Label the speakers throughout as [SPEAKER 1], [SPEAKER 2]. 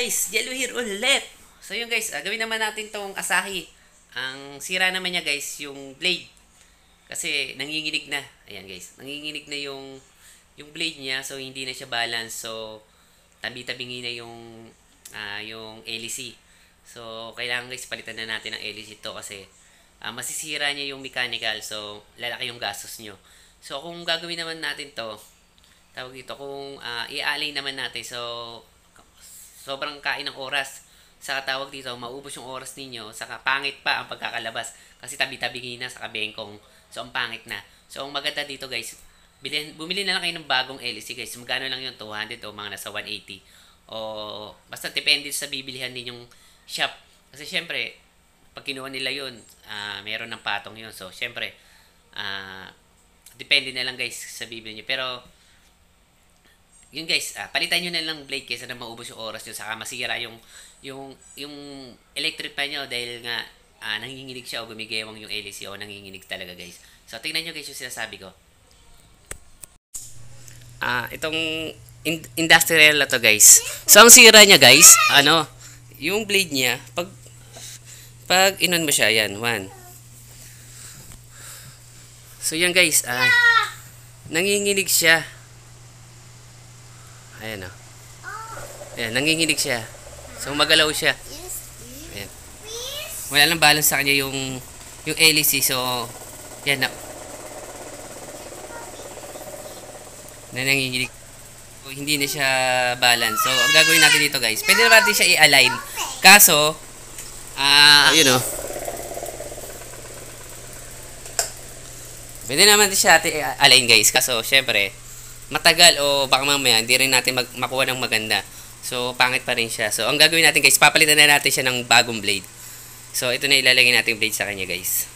[SPEAKER 1] guys, Yellow here ulit. So yun guys, gawin naman natin tong Asahi. Ang sira naman niya guys, yung blade. Kasi nanginginig na. Ayan guys, nanginginig na yung blade niya, so hindi na siya balance. So tabi-tabingi na yung LEC. So kailangan guys palitan na natin ang LEC to kasi masisira niya yung mechanical. So lalaki yung gastos nyo. So kung gagawin naman natin to, tawag dito, kung i-align naman natin, so sobrang kain ng oras. Saka tawag dito, maubos yung oras ninyo. Saka pangit pa ang pagkakalabas. Kasi tabi-tabi na sa kabengkong. So ang pangit na. So ang maganda dito guys, bumili na lang kayo ng bagong LEC guys. Magkano lang yung 200 o mga nasa 180. O basta depende sa bibilihan ninyong shop. Kasi syempre, pag kinuha nila yun, meron ng patong yun. So syempre, depende na lang guys sa bibili nyo. Pero yun guys, palitan nyo na lang blade kaysa na maubos yung oras nyo, saka masira yung electric pan nyo dahil nga nanginginig siya o gumigewang yung LEC o nanginginig talaga guys. So tingnan nyo guys yung sinasabi ko. Itong industrial na to guys. So ang sira niya guys, yung blade niya, pag inon mo siya, yan, 1. So yan guys, nanginginig siya. Ayan o. Ayan, nanginginig siya. So, magalaw siya. Ayan. Wala lang balance sa kanya yung LEC. So, yan na. Nanginginig. So, hindi na siya balance. So, ang gagawin natin dito guys, pwede naman natin siya i-align. Kaso, yun o. Pwede naman siya i-align guys. Kaso, syempre, matagal o baka mamaya hindi rin natin makuha ng maganda. So, pangit pa rin siya. So, ang gagawin natin guys, papalitan na natin siya ng bagong blade. So, ito na ilalagay natin blade sa kanya guys.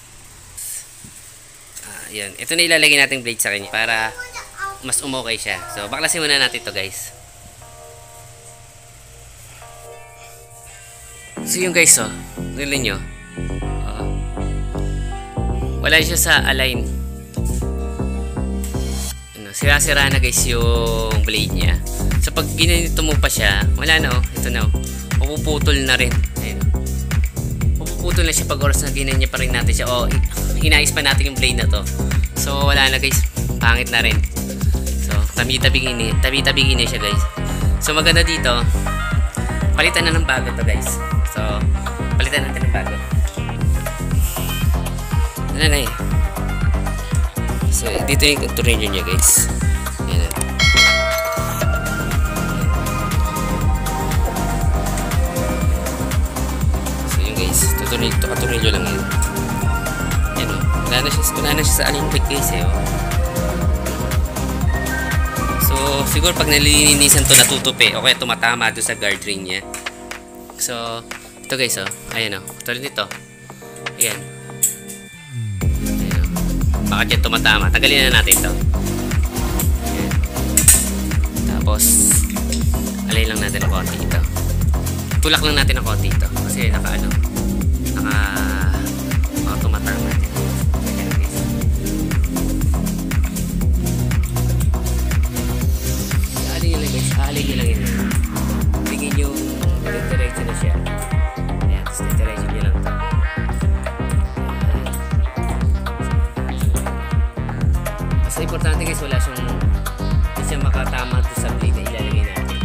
[SPEAKER 1] Yan. Ito na ilalagay natin blade sa kanya para mas umokay siya. So, baklasin muna natin to guys. So, yung guys, nilin nyo. Wala siya sa align. Sira-sira na guys yung blade niya. So pag ginanito mo pa siya, wala na ito na puputol na rin. Ayun. Puputol na siya pag oras na ginanya pa rin natin siya. Hinayos pa natin yung blade na to. So wala na guys, pangit na rin. So tabi-tabingin na siya guys. So maganda dito, palitan na ng bago to guys. So palitan natin ng bago. Ano na eh. So, dito yung tornilyo niya guys. Ayan na. So, yun guys. Tornilyo lang yun. Ayan o. Wala na siya sa aling plate guys eh. So, siguro pag nalilinisan to natutupi o kaya tumatama doon sa guard ring niya. So, ito guys ayan o. Tulad nito. Ayan. Baka dyan tumatama. Tagalin na natin ito. Ayan. Tapos alay lang natin ang konti ito. Tulak lang natin ang konti ito. Kasi tumatama natin. Alay nyo lang guys. Alay nyo lang yun. Tingin yung diretso na siya. Ayan. Tapos diretso nyo lang ito. Importante guys, wala siyang makatama doon sa blade na ilalagay natin.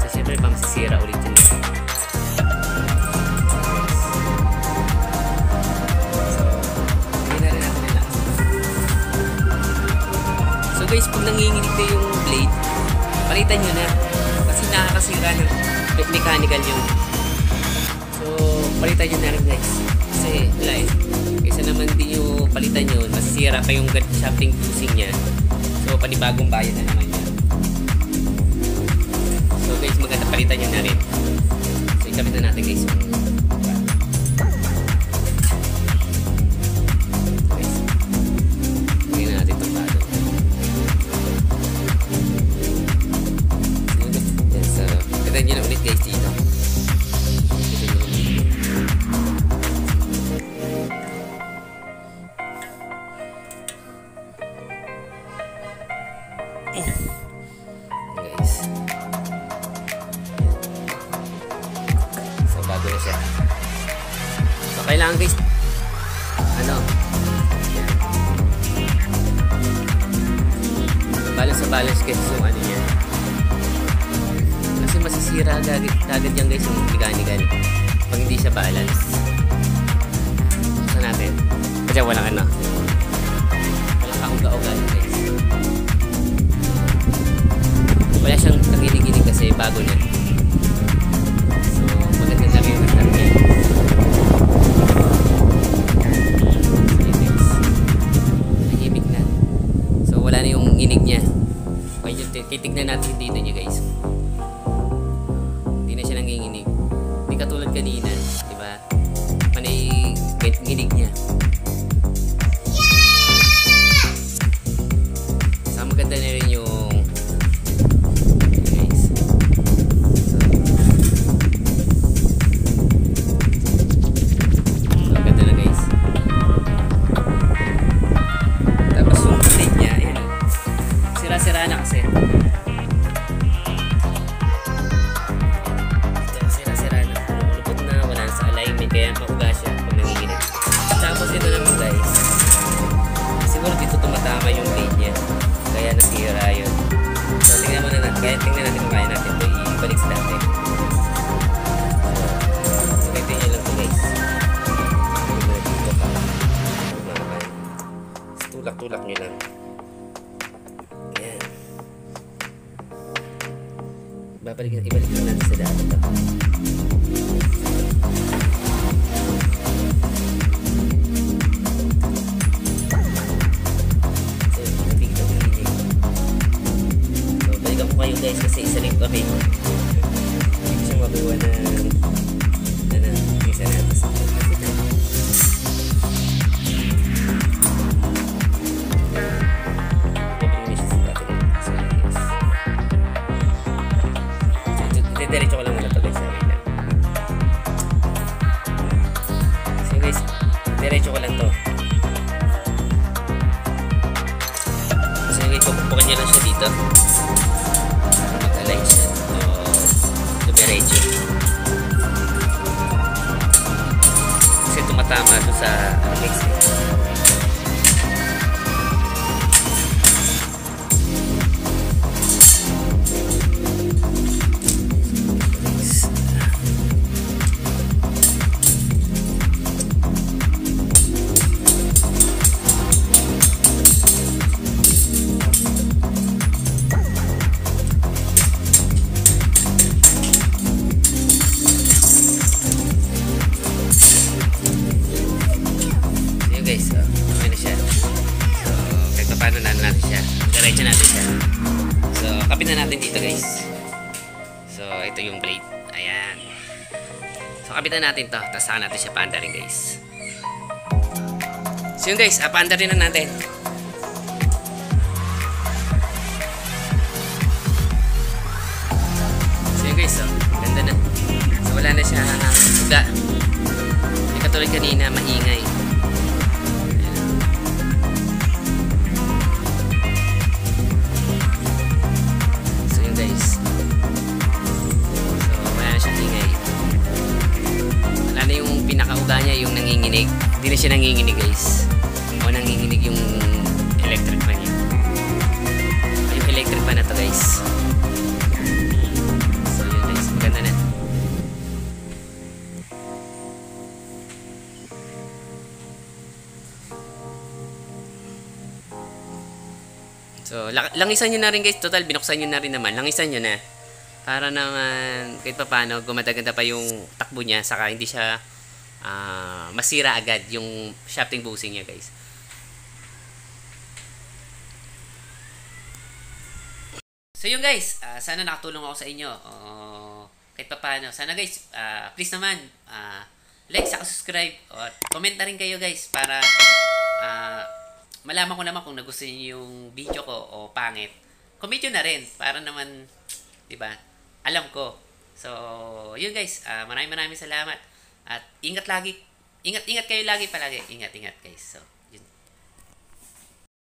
[SPEAKER 1] So syempre masisira ulit yun. So hindi na rin natin nila. So guys, pag nanginginig na yung blade, palitan nyo na kasi nakakasira ng mechanical yun. So palitan nyo na rin guys kasi wala eh. Kaysa naman din yung palitan yun, masisira pa yung shafting fusing niya. So, panibagong bayad na naman yan. So, guys, maganda palitan nyo na rin. So, ikabit na natin guys. Guys, lagyan na natin itong bado. So, ikabit nyo na ulit guys dito. Guys, kailangan guys, ano, balance sa balance guys yung ano niya. Kasi masisira agad yan guys yung mechanical pag hindi siya balance. Buksan natin. Kasi walang ano, walang kauga-uga guys. Wala siyang naginig-ginig kasi bago na. So maganda lang yung start niya. Nahimik na. So wala na yung inig niya. Okay, titignan natin dito niya guys. Hindi na siya nanginginig. Hindi katulad kanina, di ba? Panay ginig niya. So maganda na rin yung guys. So maganda na guys. Tapos yung blade niya, ayun o. Sira-sira na kasi. Sira-sira na. Lupot na, wala na sa alignment. Kaya mauga siya pag nanginginig. Tapos ito naman guys. Siguro dito tumatama yung blade niya. Kaya nasira yun. So tingnan muna natin. Tingnan natin kung kaya natin ito ibalik sa dati. So ito nyo lang ito guys. Tulak-tulak nyo lang. Ayan. Ibalik lang natin sa dati ito. Kayo guys kasi isa rin kami hindi siya makuha na isa natin sa diretso ko lang muna ito guys so guys diretso ko lang to so guys pupukan nyo lang siya dito mag-align siya dumiretso kasi tumatama ito sa mix guys, so, okay na siya. So, kahit paano na natin siya. Diretso natin siya. So, kapit na natin dito guys. So, ito yung blade. Ayan. So, kapit na natin to. Tapos saka natin siya paandarin guys. So, yun guys, paandarin na natin. So, yun guys, so, ganda na. So, wala na siya suga. Hindi katulad kanina, maingay. Pinakauga niya yung nanginginig. Hindi na siya nanginginig guys. O nanginginig yung electric fan niya. Yung electric fan na to guys. So yun guys. Maganda na. So langisan nyo na rin guys. Total binuksan nyo na rin naman. Langisan nyo na. Para naman kahit pa paano gumanda-ganda pa yung takbo niya. Saka hindi siya masira agad yung shafting bushing niya guys. So yun guys, sana nakatulong ako sa inyo kahit pa paano. Sana guys, please naman like, saka subscribe at comment na rin kayo guys para malaman ko naman kung nagustuhan niyo yung video ko o pangit. Comment nyo na rin para naman, diba, alam ko. So yun guys, maraming salamat. At ingat lagi. Ingat kayo lagi palagi. Ingat guys. So